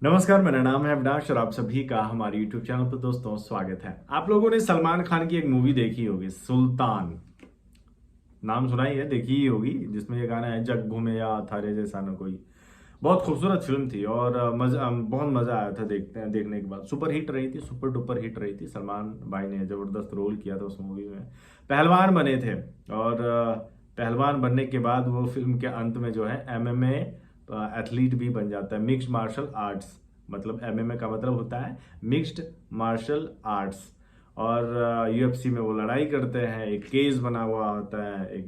नमस्कार, मेरा नाम है अविनाश और आप सभी का हमारे YouTube चैनल पर दोस्तों स्वागत है। आप लोगों ने सलमान खान की एक मूवी देखी होगी, सुल्तान। नाम सुना ही है, देखी ही होगी, जिसमें ये गाना है, जग घूमे या थारे जैसा न कोई। बहुत खूबसूरत फिल्म थी और बहुत मजा आया था देखने के बाद। सुपर हिट रही थी, सुपर डुपर हिट रही थी। सलमान भाई ने जबरदस्त रोल किया था उस मूवी में। पहलवान बने थे और पहलवान बनने के बाद वो फिल्म के अंत में जो है MMA एथलीट भी बन जाता है, मिक्स्ड मार्शल आर्ट्स। मतलब MMA का मतलब होता है मिक्स्ड मार्शल आर्ट्स। और UFC में वो लड़ाई करते हैं, एक केस बना हुआ होता है, एक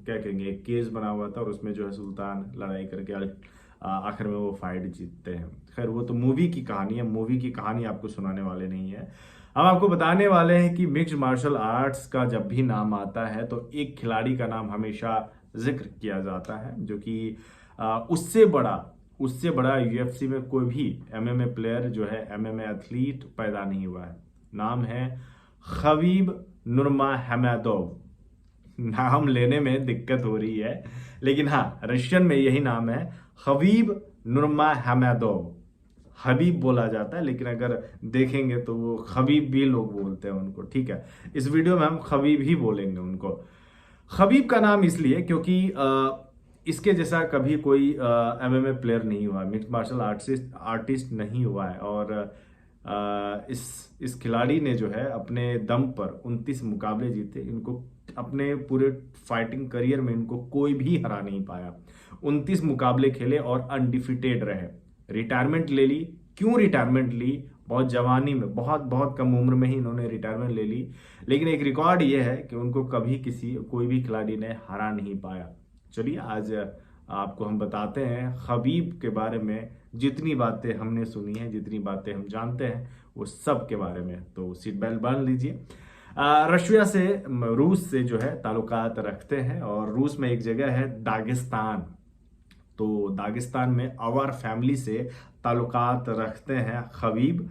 क्या कहेंगे, एक केस बना हुआ था और उसमें जो है सुल्तान लड़ाई करके आखिर में वो फाइट जीतते हैं। खैर वो तो मूवी की कहानी है, मूवी की कहानी आपको सुनाने वाले नहीं है। हम आपको बताने वाले हैं कि मिक्स्ड मार्शल आर्ट्स का जब भी नाम आता है तो एक खिलाड़ी का नाम हमेशा जिक्र किया जाता है, जो कि उससे बड़ा UFC में कोई भी MMA प्लेयर जो है, MMA एथलीट पैदा नहीं हुआ है। नाम है खबीब नुरमागोमेदोव। नाम लेने में दिक्कत हो रही है, लेकिन हाँ, रशियन में यही नाम है, खबीब नुरमागोमेदोव। हबीब बोला जाता है, लेकिन अगर देखेंगे तो वो खबीब भी लोग बोलते हैं उनको। ठीक है, इस वीडियो में हम खबीब ही बोलेंगे उनको। खबीब का नाम इसलिए क्योंकि इसके जैसा कभी कोई MMA प्लेयर नहीं हुआ, मिक्स मार्शल आर्टिस्ट नहीं हुआ है। और इस खिलाड़ी ने जो है अपने दम पर 29 मुकाबले जीते। इनको अपने पूरे फाइटिंग करियर में इनको कोई भी हरा नहीं पाया। 29 मुकाबले खेले और अनडिफिटेड रहे। रिटायरमेंट ले ली। क्यों रिटायरमेंट ली? बहुत जवानी में, बहुत बहुत कम उम्र में ही इन्होंने रिटायरमेंट ले ली। लेकिन एक रिकॉर्ड ये है कि उनको कभी कोई भी खिलाड़ी ने हरा नहीं पाया। चलिए आज आपको हम बताते हैं खबीब के बारे में, जितनी बातें हमने सुनी हैं, जितनी बातें हम जानते हैं, वो सब के बारे में। तो सीट बेल्ट बांध लीजिए। रशिया से, रूस से जो है ताल्लुकात रखते हैं और रूस में एक जगह है दागिस्तान। तो दागिस्तान में अवार फैमिली से ताल्लुकात रखते हैं खबीब।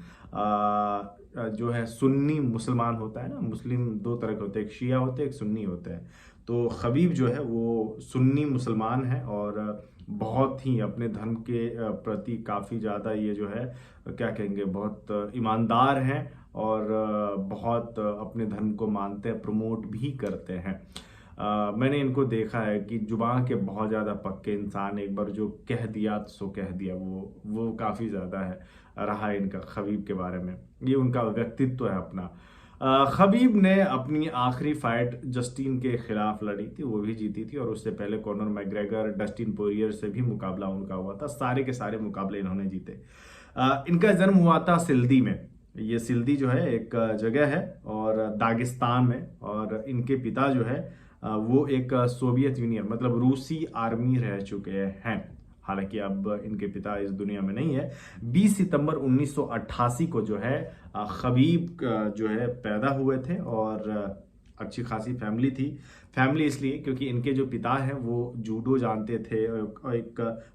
जो है सुन्नी मुसलमान होता है ना, मुस्लिम दो तरह के होते हैं, एक शिया होते हैं, एक सुन्नी होते हैं। तो खबीब जो है वो सुन्नी मुसलमान है और बहुत ही अपने धर्म के प्रति काफ़ी ज़्यादा ये जो है, क्या कहेंगे, बहुत ईमानदार हैं और बहुत अपने धर्म को मानते हैं, प्रमोट भी करते हैं। मैंने इनको देखा है कि जुबान के बहुत ज़्यादा पक्के इंसान, एक बार जो कह दिया तो सो कह दिया, वो काफ़ी ज़्यादा है रहा इनका खबीब के बारे में। ये उनका व्यक्तित्व है अपना। खबीब ने अपनी आखिरी फाइट जस्टिन के खिलाफ लड़ी थी, वो भी जीती थी। और उससे पहले कॉनर मैग्रेगर, डस्टिन पोरियर से भी मुकाबला उनका हुआ था। सारे के सारे मुकाबले इन्होंने जीते। इनका जन्म हुआ था सिल्दी में। ये सिल्दी जो है एक जगह है और दागिस्तान में। और इनके पिता जो है वो एक सोवियत यूनियन मतलब रूसी आर्मी रह चुके हैं। हालांकि अब इनके पिता इस दुनिया में नहीं है। 20 सितंबर 1988 को जो है खबीब जो है पैदा हुए थे और अच्छी खासी फैमिली थी। फैमिली इसलिए क्योंकि इनके जो पिता हैं वो जूडो जानते थे,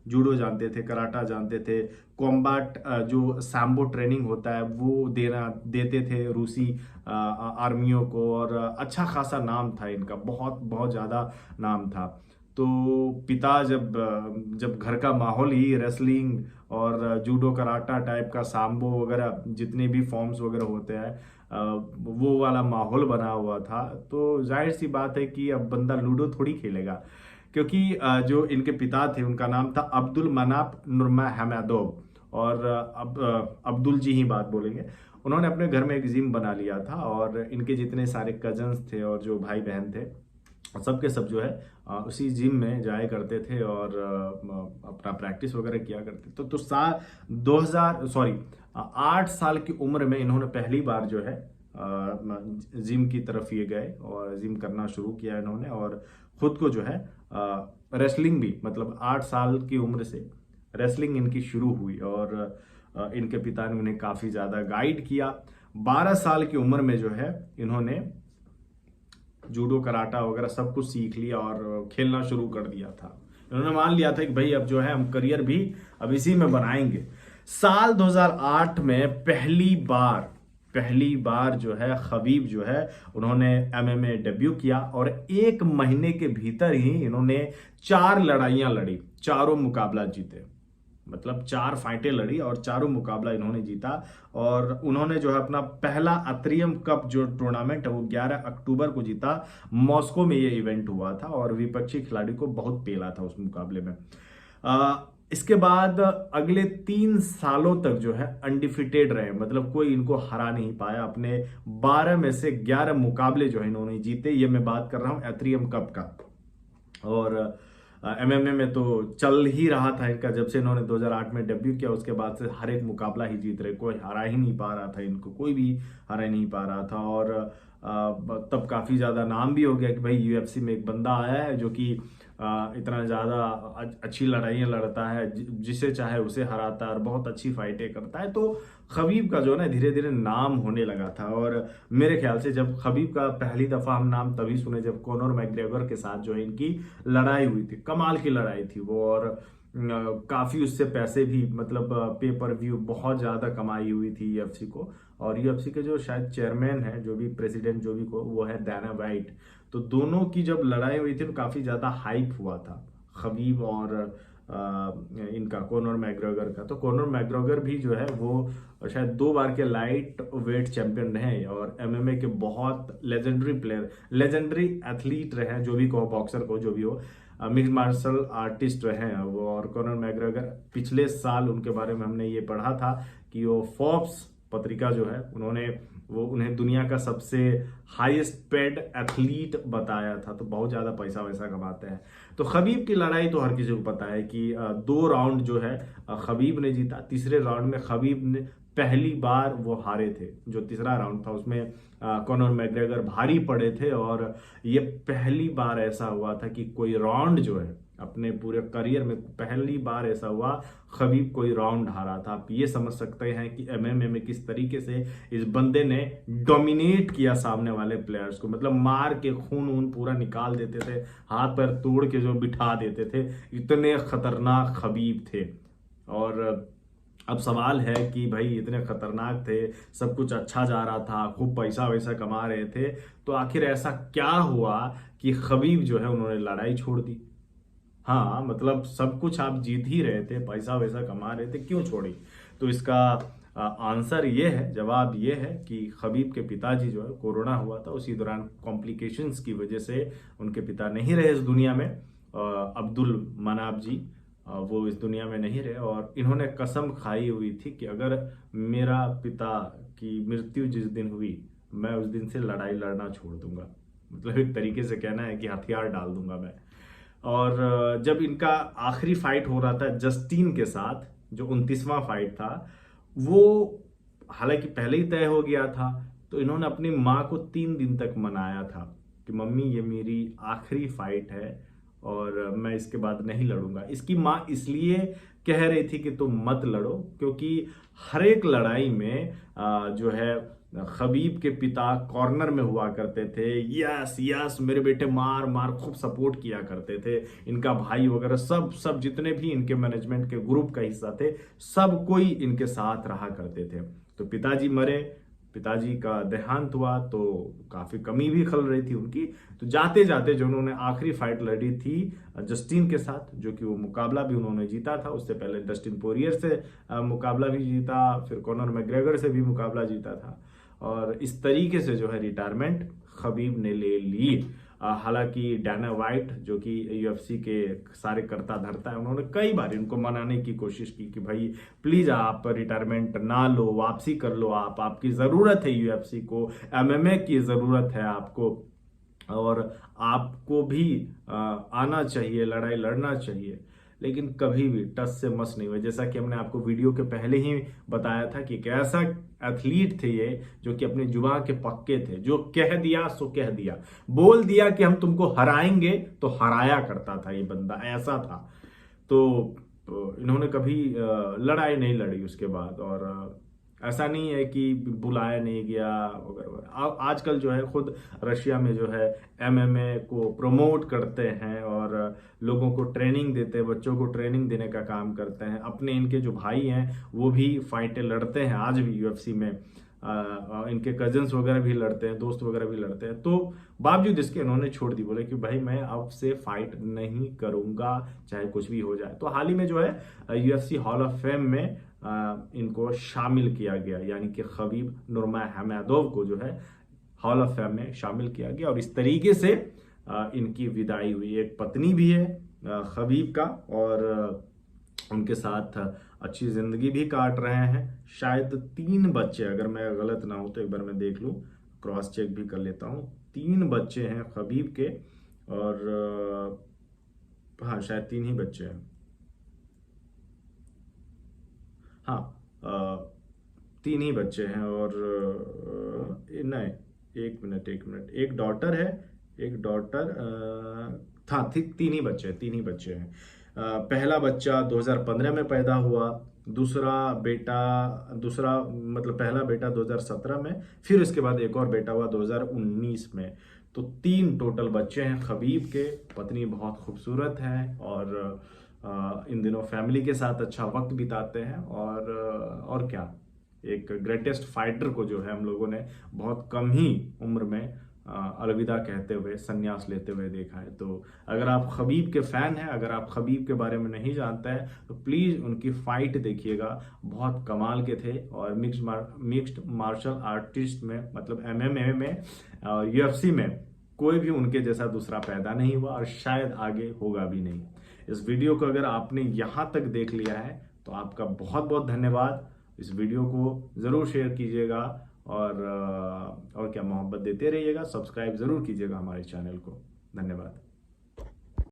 जूडो जानते थे, कराटा जानते थे, कॉम्बैट जो सैम्बो ट्रेनिंग होता है वो देते थे रूसी आर्मियों को। और अच्छा खासा नाम था इनका, बहुत बहुत ज़्यादा नाम था। तो पिता जब घर का माहौल ही रेसलिंग और जूडो कराटा टाइप का, सांबो वगैरह जितने भी फॉर्म्स वगैरह होते हैं, वो वाला माहौल बना हुआ था, तो जाहिर सी बात है कि अब बंदा लूडो थोड़ी खेलेगा। क्योंकि जो इनके पिता थे उनका नाम था अब्दुल मनाफ नुरमागोमेदोव। और अब अब्दुल जी ही बात बोलेंगे। उन्होंने अपने घर में एक जिम बना लिया था और इनके जितने सारे कजन्स थे और जो भाई बहन थे, सब के सब जो है उसी जिम में जाया करते थे और अपना प्रैक्टिस वगैरह किया करते थे। तो साल 8 साल की उम्र में इन्होंने पहली बार जो है जिम की तरफ ये गए और जिम करना शुरू किया इन्होंने। और खुद को जो है रेसलिंग भी, मतलब 8 साल की उम्र से रेसलिंग इनकी शुरू हुई और इनके पिता ने उन्हें काफ़ी ज़्यादा गाइड किया। 12 साल की उम्र में जो है इन्होंने जूडो कराटा वगैरह सब कुछ सीख लिया और खेलना शुरू कर दिया था। इन्होंने मान लिया था कि भाई अब जो है हम करियर भी अब इसी में बनाएंगे। साल 2008 में पहली बार जो है खबीब जो है उन्होंने MMA डेब्यू किया और 1 महीने के भीतर ही इन्होंने 4 लड़ाइयां लड़ी, चारों मुकाबला जीते। मतलब 4 फाइटें लड़ी और चारों मुकाबला इन्होंने जीता। और उन्होंने जो है अपना पहला अत्रियम कप जो टूर्नामेंट है वो 11 अक्टूबर को जीता। मॉस्को में ये इवेंट हुआ था और विपक्षी खिलाड़ी को बहुत पेला था उस मुकाबले में। इसके बाद अगले 3 सालों तक जो है अनडिफिटेड रहे, मतलब कोई इनको हरा नहीं पाया। अपने 12 में से 11 मुकाबले जो है इन्होंने जीते। ये मैं बात कर रहा हूं एथरियम कप का। और एमएमए में तो चल ही रहा था इनका, जब से इन्होंने 2008 में डेब्यू किया उसके बाद से हर एक मुकाबला ही जीत रहे, कोई हरा ही नहीं पा रहा था इनको, कोई भी हरा ही नहीं पा रहा था। और तब काफी ज्यादा नाम भी हो गया कि भाई यूएफसी में एक बंदा आया है जो कि इतना ज्यादा अच्छी लड़ाइयाँ लड़ता है, जिसे चाहे उसे हराता है और बहुत अच्छी फाइटें करता है। तो खबीब का जो है ना धीरे धीरे नाम होने लगा था। और मेरे ख्याल से जब खबीब का पहली दफा हम नाम तभी सुने जब कॉनर मैकग्रेगर के साथ जो है इनकी लड़ाई हुई थी, कमाल की लड़ाई थी वो। और काफी उससे पैसे भी, मतलब पे पर व्यू बहुत ज्यादा कमाई हुई थी यूएफसी को। और यूएफसी के जो शायद चेयरमैन है, जो भी प्रेसिडेंट जो भी को, वो है डाना वाइट। तो दोनों की जब लड़ाई हुई थी तो काफी ज्यादा हाइप हुआ था खबीब और इनका कॉनर मैकग्रेगर का। तो कॉनर मैकग्रेगर भी जो है वो शायद 2 बार के लाइट वेट चैंपियन रहे और एमएमए के बहुत लेजेंडरी प्लेयर, लेजेंडरी एथलीट रहे, जो भी कहो, बॉक्सर को जो भी हो, मिक्स मार्शल आर्टिस्ट रहे हैं वो। और कॉनर मैकग्रेगर पिछले साल उनके बारे में हमने ये पढ़ा था कि वो फोर्ब्स पत्रिका जो है उन्हें दुनिया का सबसे हाईएस्ट पेड एथलीट बताया था। तो बहुत ज्यादा पैसा वैसा कमाते हैं। तो खबीब की लड़ाई तो हर किसी को पता है कि 2 राउंड जो है खबीब ने जीता। तीसरे राउंड में खबीब ने पहली बार वो हारे थे। जो तीसरा राउंड था उसमें कॉनर मैकग्रेगर भारी पड़े थे। और ये पहली बार ऐसा हुआ था कि कोई राउंड जो है अपने पूरे करियर में पहली बार ऐसा हुआ खबीब कोई राउंड हारा था। आप ये समझ सकते हैं कि एमएमए में किस तरीके से इस बंदे ने डोमिनेट किया सामने वाले प्लेयर्स को, मतलब मार के खून वून पूरा निकाल देते थे, हाथ पैर तोड़ के जो बिठा देते थे, इतने खतरनाक खबीब थे। और अब सवाल है कि भाई इतने खतरनाक थे, सब कुछ अच्छा जा रहा था, खूब पैसा वैसा कमा रहे थे, तो आखिर ऐसा क्या हुआ कि खबीब जो है उन्होंने लड़ाई छोड़ दी? हाँ, मतलब सब कुछ आप जीत ही रहे थे, पैसा वैसा कमा रहे थे, क्यों छोड़ी? तो इसका आंसर ये है, जवाब ये है कि खबीब के पिताजी जो है कोरोना हुआ था, उसी दौरान कॉम्प्लिकेशंस की वजह से उनके पिता नहीं रहे इस दुनिया में। अब्दुल मनाफ जी वो इस दुनिया में नहीं रहे। और इन्होंने कसम खाई हुई थी कि अगर मेरा पिता की मृत्यु जिस दिन हुई, मैं उस दिन से लड़ाई लड़ना छोड़ दूंगा। मतलब एक तरीके से कहना है कि हथियार डाल दूंगा मैं। और जब इनका आखिरी फाइट हो रहा था जस्टिन के साथ, जो 29वां फाइट था, वो हालांकि पहले ही तय हो गया था, तो इन्होंने अपनी माँ को 3 दिन तक मनाया था कि मम्मी ये मेरी आखिरी फाइट है और मैं इसके बाद नहीं लड़ूंगा। इसकी माँ इसलिए कह रही थी कि तुम मत लड़ो, क्योंकि हर एक लड़ाई में जो है खबीब के पिता कॉर्नर में हुआ करते थे। यस यस मेरे बेटे मार मार, खूब सपोर्ट किया करते थे। इनका भाई वगैरह सब जितने भी इनके मैनेजमेंट के ग्रुप का हिस्सा थे, सब कोई इनके साथ रहा करते थे। तो पिताजी मरे, पिताजी का देहांत हुआ, तो काफी कमी भी खल रही थी उनकी। तो जाते जाते जो उन्होंने आखिरी फाइट लड़ी थी जस्टिन के साथ, जो कि वो मुकाबला भी उन्होंने जीता था, उससे पहले डस्टिन पोरियर से मुकाबला भी जीता, फिर कॉनर मैकग्रेगर से भी मुकाबला जीता था। और इस तरीके से जो है रिटायरमेंट खबीब ने ले ली। हालांकि डाना वाइट जो कि यूएफसी के सारे करता धरता है, उन्होंने कई बार इनको मनाने की कोशिश की कि भाई प्लीज आप रिटायरमेंट ना लो, वापसी कर लो, आपकी जरूरत है यूएफसी को, एमएमए की जरूरत है आपको, और आपको भी आना चाहिए, लड़ाई लड़ना चाहिए। लेकिन कभी भी टस से मस नहीं हुए। जैसा कि हमने आपको वीडियो के पहले ही बताया था कि कैसा एथलीट थे ये, जो कि अपने जुबान के पक्के थे, जो कह दिया सो कह दिया, बोल दिया कि हम तुमको हराएंगे तो हराया करता था ये बंदा, ऐसा था। तो इन्होंने कभी लड़ाई नहीं लड़ी उसके बाद। और ऐसा नहीं है कि बुलाया नहीं गया वगैरह। आजकल जो है खुद रशिया में जो है एमएमए को प्रमोट करते हैं और लोगों को ट्रेनिंग देते हैं, बच्चों को ट्रेनिंग देने का काम करते हैं। अपने इनके जो भाई हैं वो भी फाइटें लड़ते हैं आज भी यूएफसी में। इनके कजन्स वगैरह भी लड़ते हैं, दोस्त वगैरह भी लड़ते हैं, तो बावजूद इसके इन्होंने छोड़ दी, बोले कि भाई मैं अब से फाइट नहीं करूंगा चाहे कुछ भी हो जाए। तो हाल ही में जो है यूएफसी हॉल ऑफ फेम में इनको शामिल किया गया, यानी कि खबीब नुरमगोमedov को जो है हॉल ऑफ फेम में शामिल किया गया और इस तरीके से इनकी विदाई हुई। एक पत्नी भी है खबीब का और उनके साथ अच्छी जिंदगी भी काट रहे हैं। शायद 3 बच्चे, अगर मैं गलत ना हूं तो एक बार मैं देख लूं, क्रॉस चेक भी कर लेता हूं। 3 बच्चे हैं खबीब के और हाँ शायद 3 ही बच्चे हैं। हाँ 3 ही बच्चे हैं और नहीं, एक मिनट, एक डॉटर है, एक डॉटर था, 3 ही बच्चे हैं। पहला बच्चा 2015 में पैदा हुआ, दूसरा मतलब पहला बेटा 2017 में, फिर उसके बाद एक और बेटा हुआ 2019 में। तो 3 टोटल बच्चे हैं खबीब के। पत्नी बहुत खूबसूरत है और इन दिनों फैमिली के साथ अच्छा वक्त बिताते हैं और क्या, एक ग्रेटेस्ट फाइटर को जो है हम लोगों ने बहुत कम ही उम्र में अलविदा कहते हुए, संन्यास लेते हुए देखा है। तो अगर आप खबीब के फैन हैं, अगर आप खबीब के बारे में नहीं जानते हैं तो प्लीज़ उनकी फाइट देखिएगा, बहुत कमाल के थे। और मिक्स्ड मार्शल आर्टिस्ट में, मतलब MMA में और UFC में कोई भी उनके जैसा दूसरा पैदा नहीं हुआ और शायद आगे होगा भी नहीं। इस वीडियो को अगर आपने यहाँ तक देख लिया है तो आपका बहुत बहुत धन्यवाद। इस वीडियो को ज़रूर शेयर कीजिएगा और क्या, मोहब्बत देते रहिएगा, सब्सक्राइब ज़रूर कीजिएगा हमारे चैनल को। धन्यवाद।